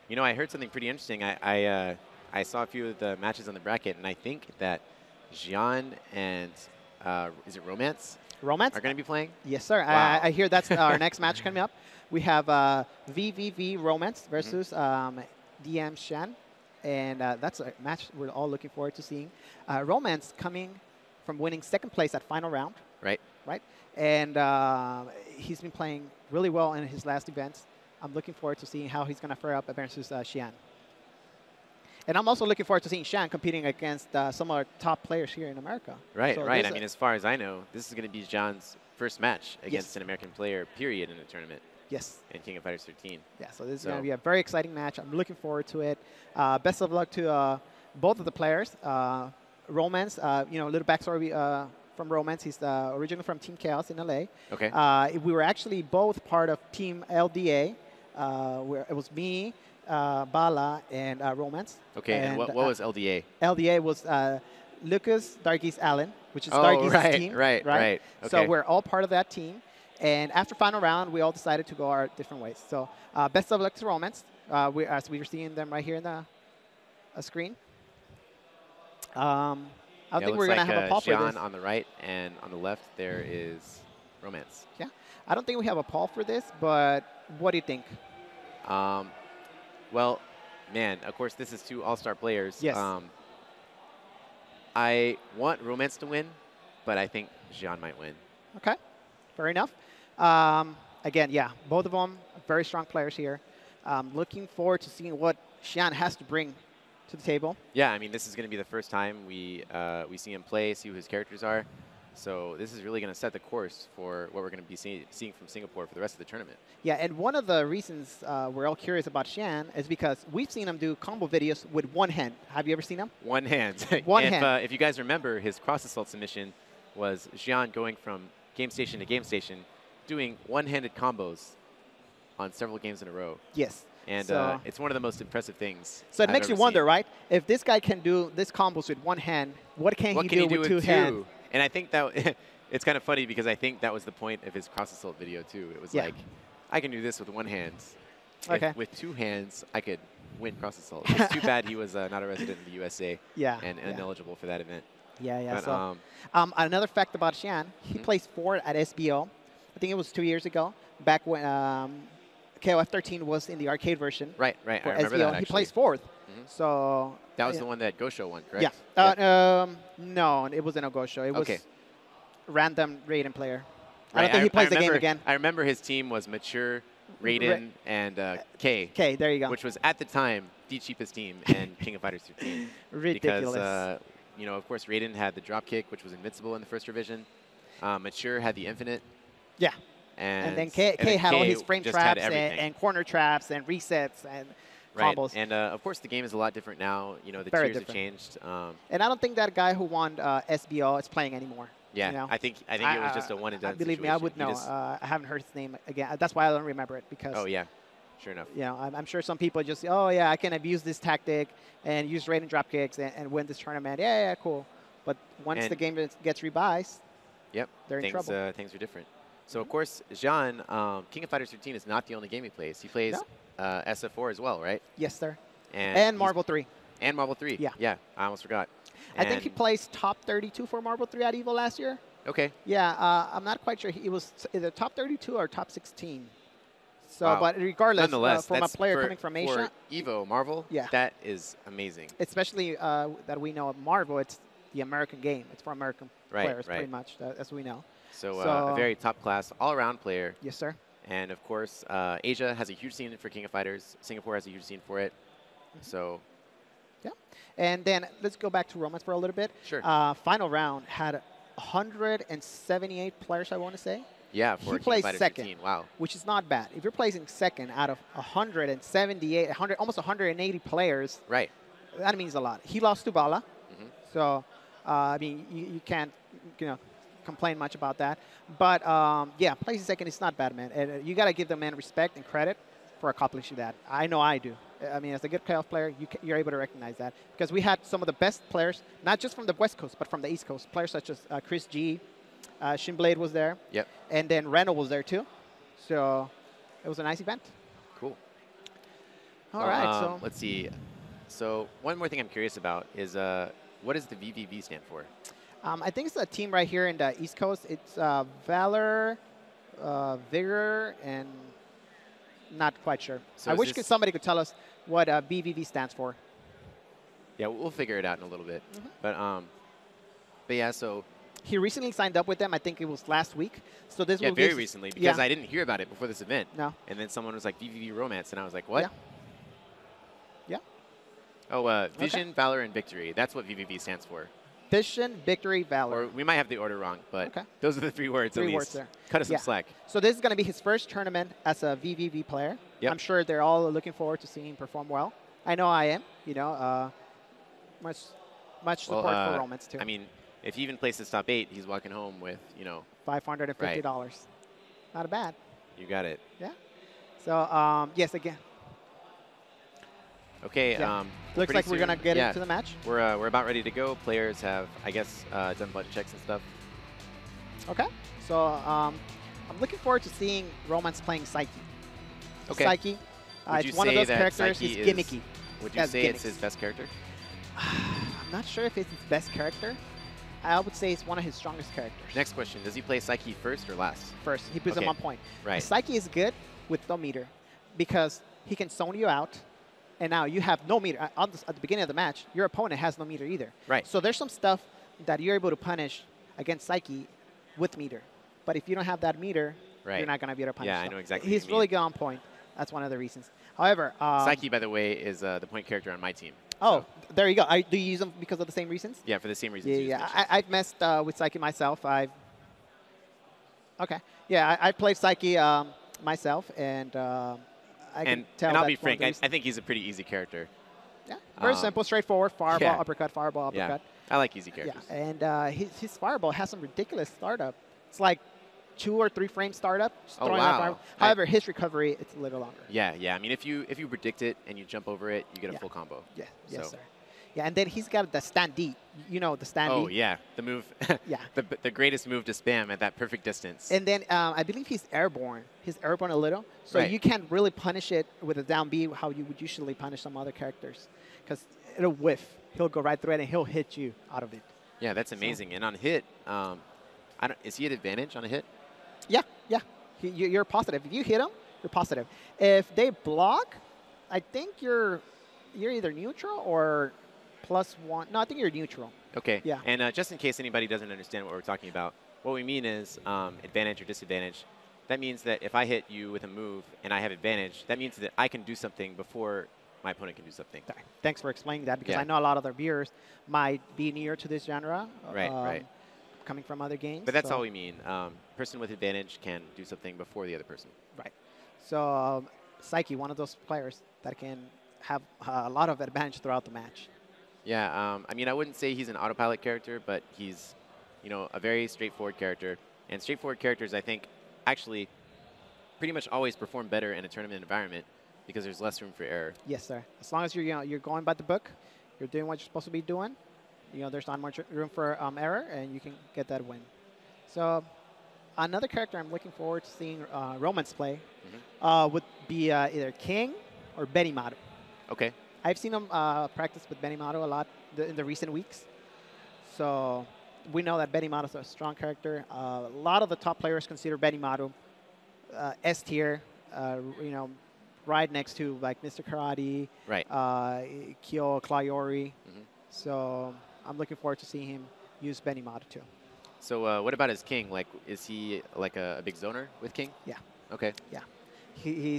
You know, I heard something pretty interesting. I saw a few of the matches on the bracket, and I think that Xian and is it Romance? Romance? Are going to be playing? Yes, sir. Wow. I hear that's our next match coming up. We have VVV Romance versus DM Xian. And that's a match we're all looking forward to seeing. Romance coming from winning second place at final round. Right. Right. And he's been playing really well in his last events. I'm looking forward to seeing how he's going to fare up versus Xian. And I'm also looking forward to seeing Xian competing against some of our top players here in America. Right, so right. I mean, as far as I know, this is going to be Xian's first match against Yes. an American player, period, in a tournament. Yes. In King of Fighters 13. Yeah, so this is going to be a very exciting match. I'm looking forward to it. Best of luck to both of the players. Romance, you know, a little backstory from Romance. He's originally from Team Chaos in LA. Okay. We were actually both part of Team LDA, where it was me, Bala, and Romance. Okay, and what was LDA? LDA was Lucas, Dargis, Allen, which is Oh, Dargis' team. right. Okay. So we're all part of that team. And after final round, we all decided to go our different ways. So best of luck to Romance. As we were seeing them right here in the screen. I don't think we're going to have a poll for this. Xian on the right, and on the left there is Romance. Yeah. I don't think we have a poll for this, but what do you think? Well, man, of course, this is two all-star players. Yes. I want Romance to win, but I think Xian might win. Okay. Fair enough. Again, yeah, both of them very strong players here. Looking forward to seeing what Xian has to bring to the table. Yeah, I mean, this is going to be the first time we see him play, see who his characters are. So this is really going to set the course for what we're going to be seeing from Singapore for the rest of the tournament. Yeah, and one of the reasons we're all curious about Xian is because we've seen him do combo videos with one hand. Have you ever seen him? One hand. One hand. If you guys remember, his cross assault submission was Xian going from game station to game station, doing one-handed combos on several games in a row. Yes. And so it's one of the most impressive things. So it I've makes you ever wonder, seen. right? If this guy can do this combos with one hand, what can he do with two hands? And I think that it's kind of funny because I think that was the point of his cross assault video too. It was like, I can do this with one hand. Okay. With two hands, I could win cross assault. It's too bad he was not a resident of the USA and ineligible for that event. Yeah, yeah. But, so, another fact about Xian, he plays fourth at SBO. I think it was 2 years ago, back when KOF 13 was in the arcade version. Right. For I remember SBO. that, actually. He plays fourth. So that was the one that Gosho won, correct? Yeah. No, it wasn't a Gosho. It was random Raiden player. I don't think he plays the game again. I remember his team was Mature, Raiden, and K. K, there you go. Which was, at the time, the cheapest team in King of Fighters 13. Ridiculous. Because, you know, of course, Raiden had the drop kick, which was invincible in the first revision. Mature had the infinite. Yeah. And then K had all his frame traps and corner traps and resets and combos. And, of course, the game is a lot different now. You know, the Very tiers different. have changed. And I don't think that guy who won SBO is playing anymore. Yeah, you know? I think it was just a one-and-done situation. Believe me, I would know. I haven't heard his name again. That's why I don't remember it. Because oh, yeah. Sure enough. You know, I'm sure some people just say, oh, yeah, I can abuse this tactic and use Raiden drop kicks and win this tournament. Yeah, cool. But once the game gets revised, they're in trouble. Things are different. So, of course, Xian, King of Fighters 13 is not the only game he plays. He plays SF4 as well, right? Yes, sir. And Marble 3. And Marble 3. Yeah, I almost forgot. I think he plays top 32 for Marble 3 at EVO last year. Okay. Yeah, I'm not quite sure. He was either top 32 or top 16. So, but regardless, from a player coming from Asia, for EVO Marvel, that is amazing. Especially that we know of Marvel, it's the American game. It's for American players, pretty much, as we know. So a very top-class, all-around player. Yes, sir. And, of course, Asia has a huge scene for King of Fighters. Singapore has a huge scene for it. So... yeah. And then let's go back to Romance for a little bit. Sure. Final round had 178 players, I want to say. Yeah, for he plays second, 15. Wow. Which is not bad. If you're placing second out of 178, almost 180 players, that means a lot. He lost to Bala. So, I mean, you can't, complain much about that. But, yeah, placing second is not bad, man. And you got to give the man respect and credit for accomplishing that. I know I do. I mean, as a good playoff player, you're able to recognize that. Because we had some of the best players, not just from the West Coast, but from the East Coast. Players such as Chris G, Shinblade was there. Yep. And then Reno was there, too. So it was a nice event. Cool. All right, so let's see. So one more thing I'm curious about is what does the VVV stand for? I think it's a team right here in the East Coast. It's Valor, Vigor, and not quite sure. So I wish somebody could tell us what VVV stands for. Yeah, we'll figure it out in a little bit. But yeah, so he recently signed up with them. I think it was last week. So this will very recently because I didn't hear about it before this event. No. And then someone was like VVV Romance, and I was like, what? Yeah. Oh, Vision, Valor, and Victory. That's what VVV stands for. Vision, Victory, Valor. Or we might have the order wrong, but those are the 3 words at least. 3 words there. Cut us some slack. So this is going to be his first tournament as a VVV player. Yep. I'm sure they're all looking forward to seeing him perform well. I know I am. You know, much support for Romance too. I mean, if he even places top 8, he's walking home with, you know, $550. Not bad. You got it. Yeah. So yes, again. Okay. Looks like we're gonna get into the match. We're about ready to go. Players have, I guess, done budget checks and stuff. Okay. So I'm looking forward to seeing Romance playing Psyche. Okay. Psyche. It's one of those characters. He's gimmicky. Would you say it's his best character? I'm not sure if it's his best character. I would say it's one of his strongest characters. Next question. Does he play Psyche first or last? First. He puts him on point. Right. Psyche is good with no meter because he can zone you out, and now you have no meter. At the beginning of the match, your opponent has no meter either. Right. So there's some stuff that you're able to punish against Psyche with meter. But if you don't have that meter, you're not going to be able to punish Yeah, them. I know exactly He's really good on point. That's one of the reasons. However, Psyche, by the way, is the point character on my team. Oh, so. There you go. Do you use them because of the same reasons? Yeah, for the same reasons. Yeah. I've messed with Psyche myself. Okay. Yeah, I played Psyche myself, and I can tell. And I'll be frank, I think he's a pretty easy character. Yeah, very simple, straightforward. Fireball, uppercut, fireball, uppercut. Yeah, I like easy characters. Yeah, and his fireball has some ridiculous startup. It's like 2 or 3 frame startup. Oh, wow. However, his recovery, it's a little longer. Yeah. I mean, if you predict it and you jump over it, you get a full combo. Yeah, yes, sir. Yeah, and then he's got the stand D. You know the stand D? Oh, yeah, the move. Yeah. The greatest move to spam at that perfect distance. And then I believe he's airborne. He's airborne a little. So you can't really punish it with a down B how you would usually punish some other characters. Because it'll whiff. He'll go right through it, and he'll hit you out of it. Yeah, that's amazing. So. And on hit, is he at advantage on a hit? Yeah. You're positive. If you hit him, you're positive. If they block, I think you're either neutral or +1. No, I think you're neutral. Okay. Yeah. And just in case anybody doesn't understand what we're talking about, what we mean is advantage or disadvantage. That means that if I hit you with a move and I have advantage, that means that I can do something before my opponent can do something. Thanks for explaining that, because I know a lot of their viewers might be near to this genre. Right. Coming from other games. But that's all we mean. Person with advantage can do something before the other person. Right. So Psyche, one of those players that can have a lot of advantage throughout the match. Yeah. I mean, I wouldn't say he's an autopilot character, but he's, a very straightforward character. And straightforward characters, I think, actually pretty much always perform better in a tournament environment because there's less room for error. Yes, sir. As long as you're going by the book, you're doing what you're supposed to be doing. There's not much room for error, and you can get that win. So another character I'm looking forward to seeing Romance play would be either King or Benimaru. Okay. I've seen him practice with Benimaru a lot in the recent weeks. So we know that Benimaru is a strong character. A lot of the top players consider Benimaru S tier, right next to like Mr. Karate, Kyo Clayori. So I'm looking forward to seeing him use Benimaru too. So what about his King? Like, is he like a big zoner with King? Yeah. Okay. Yeah.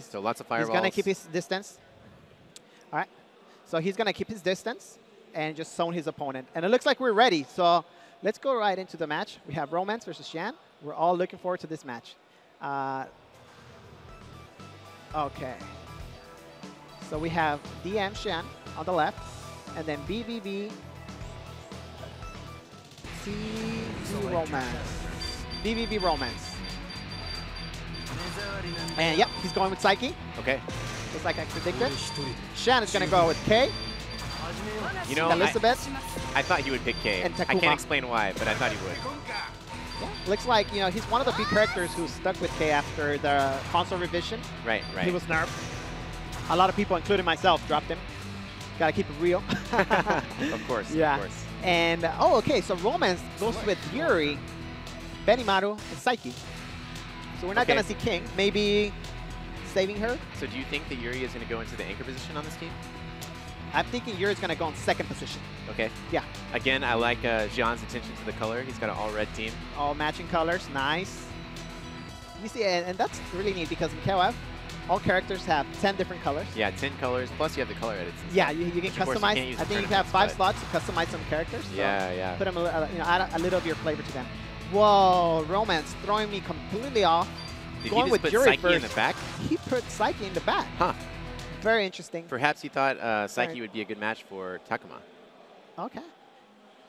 So lots of fireballs. He's going to keep his distance. All right. So he's going to keep his distance and just zone his opponent. And it looks like we're ready. So let's go right into the match. We have Romance versus Xian. We're all looking forward to this match. Okay. So we have DM Xian on the left, and then VVV VVV Romance. And yep, he's going with Psyche. Okay. Just like I predicted. Xian is going to go with K. Elizabeth. I thought he would pick K. And Takuma. I can't explain why, but I thought he would. Yeah. Looks like, he's one of the few characters who stuck with K after the console revision. Right. He was nerfed. A lot of people, including myself, dropped him. Got to keep it real. Of course, yeah. of course. And, oh, okay, so Romance goes with Yuri, Benimaru, and Psyche. So we're not going to see King. Maybe saving her. So do you think that Yuri is going to go into the anchor position on this team? I'm thinking Yuri's going to go in second position. Okay. Yeah. Again, I like Xian's attention to the color. He's got an all-red team. All matching colors. Nice. You see, and that's really neat because in KOF, all characters have 10 different colors. Yeah, 10 colors, plus you have the color edits. Yeah, you can customize. I think you can have 5 slots to customize some characters. So yeah. Put them, add a little of your flavor to them. Whoa, Romance throwing me completely off. Did Going he with just put Yuri Psyche first. in the back? He put Psyche in the back. Huh. Very interesting. Perhaps he thought Psyche would be a good match for Takuma. Okay.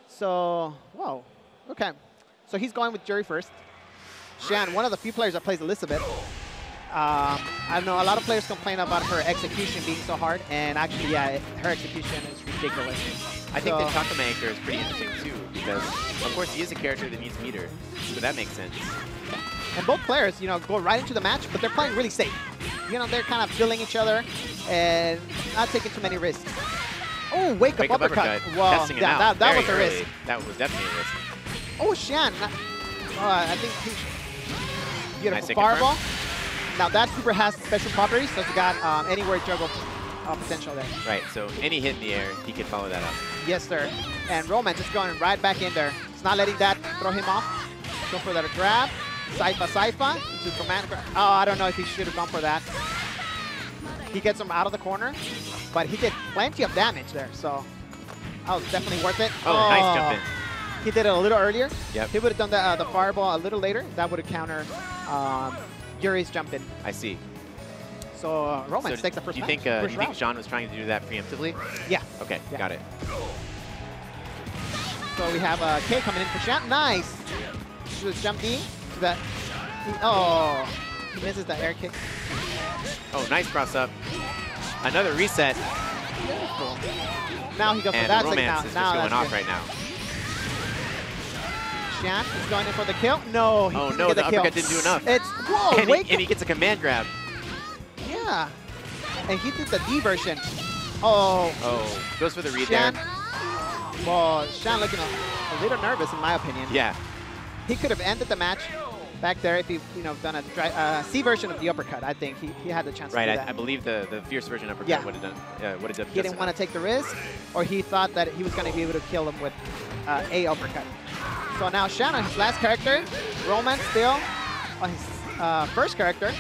So, whoa. Okay. So he's going with Yuri first. Xian, one of the few players that plays Elizabeth. I know a lot of players complain about her execution being so hard, and actually, yeah, her execution is ridiculous. I think the Takuma anchor is pretty interesting too, because of course he is a character that needs meter, so that makes sense. And both players, go right into the match, but they're playing really safe. They're kind of filling each other and not taking too many risks. Oh, wake up uppercut. Wow, that was a risk. That was definitely a risk. Oh, Xian. I think he beautiful fireball. Now that super has special properties, so it's got anywhere juggle potential there. Right, so any hit in the air, he can follow that up. Yes, sir. And Roman just going right back in there. It's not letting that throw him off. Go for that grab. Saifa into command grab. Oh, I don't know if he should have gone for that. He gets him out of the corner, but he did plenty of damage there, so that was definitely worth it. Oh, nice jump in. He did it a little earlier. Yep. He would have done the fireball a little later. That would have countered Yuri's jump in. I see. So Romance takes the first Do you match. think Xian was trying to do that preemptively? Yeah. Okay, yeah. got it. So we have K coming in for Xian. Nice. Just jump D to that. Oh, he misses the air kick. Oh, nice cross up. Another reset. Beautiful. Now he goes for that. Romance is just going off right now. Xian is going in for the kill. No, he didn't get the uppercut didn't do enough. And he gets a command grab. Yeah. And he did the D version. Oh. Oh, goes for the read there. Well, Xian looking a little nervous in my opinion. Yeah. He could have ended the match back there if he, done a C version of the uppercut. I think he had the chance to do that. I believe the fierce version uppercut would have done. He didn't want to take the risk, or he thought that he was going to be able to kill him with a uppercut. So now Xian on his last character, Romance still on his first character.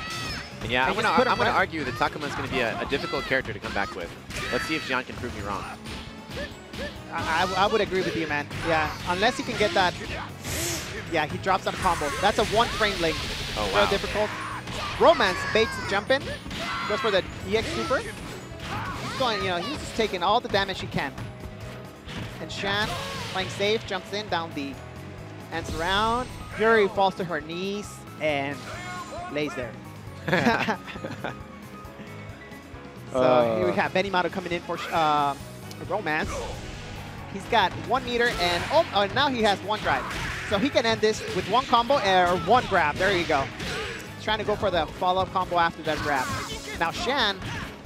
Yeah, I'm going to argue that Takuma is going to be a difficult character to come back with. Let's see if Xian can prove me wrong. I would agree with you, man. Yeah, unless he can get that. Yeah, he drops on a combo. That's a 1 frame link. Oh, wow. Very difficult. Romance baits the jump in. Goes for the EX super. He's going, he's just taking all the damage he can. And Xian, playing safe, jumps in, down D. Ends around. Yuri falls to her knees and lays there. So here we have Benimaru coming in for Romance. He's got 1 meter and now he has 1 drive. So he can end this with 1 combo or 1 grab. There you go. He's trying to go for the follow-up combo after that grab. Now Xian,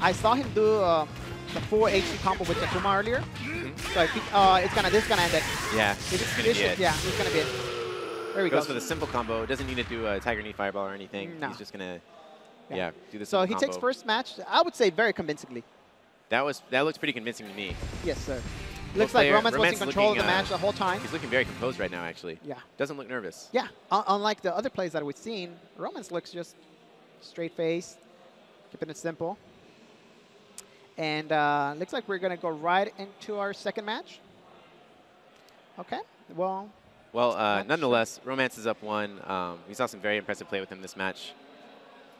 I saw him do the full HD combo with Takuma earlier. So I think this is gonna end it. Yeah, it's gonna be it. Yeah, it's gonna be it. There we go. Goes for the simple combo. Doesn't need to do a Tiger Knee Fireball or anything. No. He's just gonna do the simple combo. So he takes first match. I would say very convincingly. That looks pretty convincing to me. Yes, sir. Looks like Romance was in control of the match the whole time. He's looking very composed right now, actually. Yeah. Doesn't look nervous. Yeah. Unlike the other plays that we've seen, Romance looks just straight face, keeping it simple. And looks like we're going to go right into our second match. Okay. Well, nonetheless, Romance is up 1. We saw some very impressive play with him this match.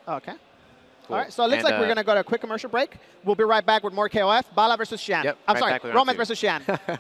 Okay. Cool. All right, so it looks like we're going to go to a quick commercial break. We'll be right back with more KOF. Bala versus Xian. Yep, I'm sorry, Romance versus Xian.